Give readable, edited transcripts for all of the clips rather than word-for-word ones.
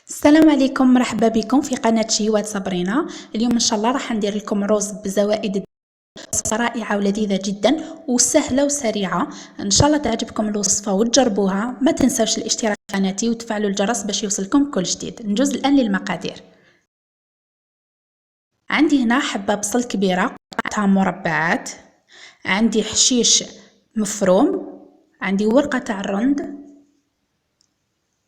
السلام عليكم، مرحبا بكم في قناة شهيوات صابرينا. اليوم ان شاء الله راح ندير لكم رز بزوائد رائعة ولذيذة جدا وسهلة وسريعة. ان شاء الله تعجبكم الوصفة وتجربوها. ما تنسوش الاشتراك في قناتي وتفعلوا الجرس باش يوصلكم كل جديد. نجوز الان للمقادير. عندي هنا حبة بصل كبيرة قطعتها مربعات، عندي حشيش مفروم، عندي ورقة تاع الرند،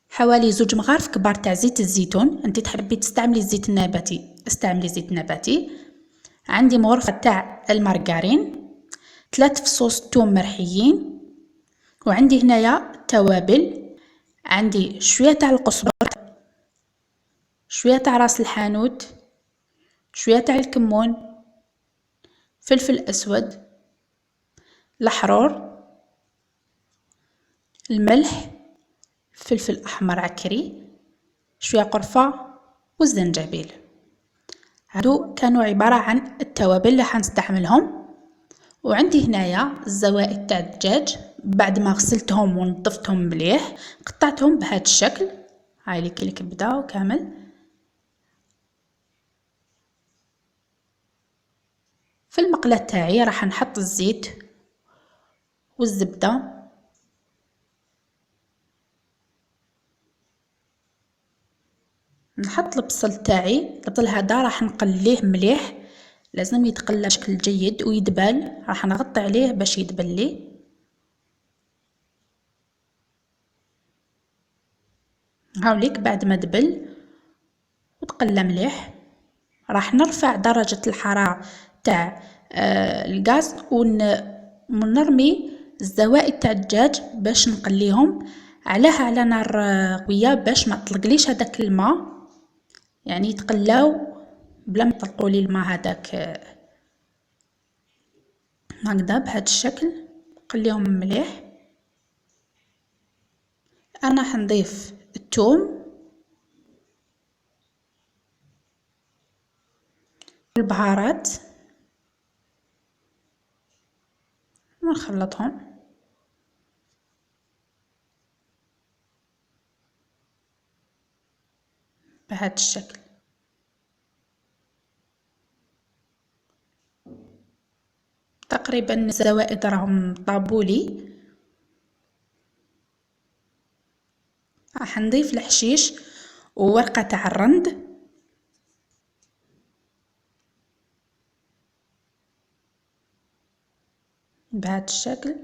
حوالي 2 مغارف كبار تاع زيت الزيتون. انت تحبي تستعملي الزيت النباتي استعملي زيت نباتي. عندي مغرفة تاع المارغرين، 3 فصوص توم مرحيين، وعندي هنايا توابل. عندي شوية تاع القزبر، شوية تاع راس الحانوت، شوية تاع الكمون، فلفل اسود، الحرور، الملح، فلفل احمر عكري، شوية قرفة والزنجبيل. هادو كانوا عبارة عن التوابل اللي حنستعملهم. وعندي هنايا الزوائد تاع الدجاج، بعد ما غسلتهم ونظفتهم مليح قطعتهم بهذا الشكل. هاي لي الكبده وكامل. في المقله تاعي راح نحط الزيت والزبده، نحط البصل تاعي. البصل هذا راح نقليه مليح، لازم يتقلى بشكل جيد ويدبل. راح نغطي عليه باش يدبل لي. هاوليك بعد ما دبل وتقلى مليح راح نرفع درجة الحرارة تاع الغاز ونرمي الزوائد تاع الدجاج باش نقليهم على نار قوية باش ما تطلقليش هذاك الماء، يعني يتقلاو بلا ما تطلقولي الماء هذاك. هكذا بهذا الشكل قليهم مليح. انا حنضيف الثوم والبهارات ونخلطهم بهذا الشكل. تقريبا الزوائد راهم طابولي. راح نضيف الحشيش وورقة تاع الرند بهذا الشكل.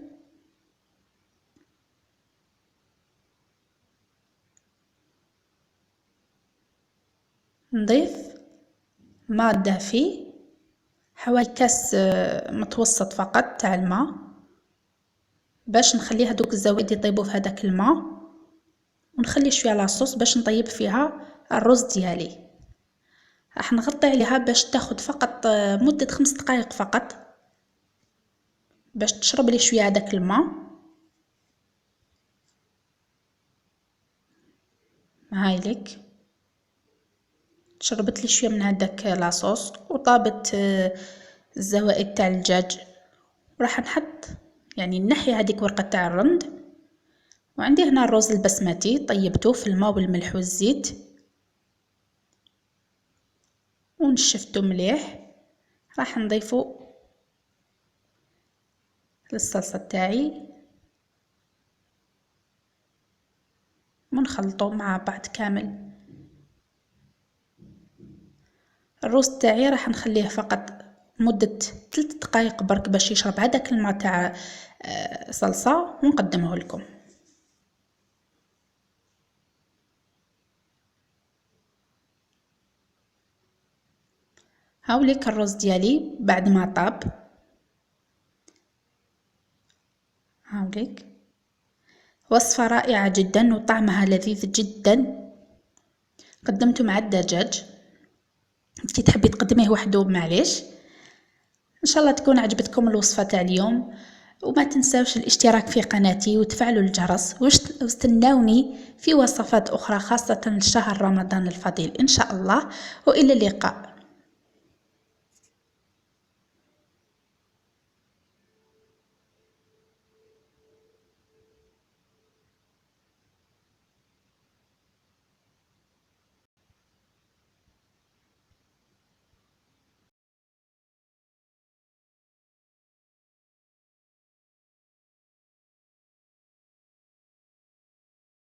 نضيف ماء دافي، حوالي كاس متوسط فقط تاع الماء، باش نخلي هذوك الزوائد يطيبوا في هذاك الماء. ونخلي شويه لاصوص باش نطيب فيها الرز ديالي. راح نغطي عليها باش تاخد فقط مدة 5 دقائق فقط، باش تشرب لي شويه هذاك الماء. هاي لك شربت لي شويه من هذاك لاصوص وطابت الزوائد تاع الدجاج. وراح نحط يعني نحي هذيك ورقه تاع الرند. وعندي هنا الرز البسمتي طيبته في الماء والملح والزيت ونشفته مليح. راح نضيفه للصلصه تاعي ونخلطه مع بعض كامل. الرز تاعي راح نخليه فقط مدة 3 دقائق برك باش يشرب هذاك الماء تاع صلصة ونقدمه لكم. هاوليك الرز ديالي بعد ما طاب. هاوليك وصفة رائعة جدا وطعمها لذيذ جدا. قدمته مع الدجاج، انتي تحبي تقدميه وحده معليش. ان شاء الله تكون عجبتكم الوصفة تاع اليوم، وما تنساوش الاشتراك في قناتي وتفعلوا الجرس واستناوني في وصفات اخرى خاصة لشهر رمضان الفضيل ان شاء الله. والى اللقاء.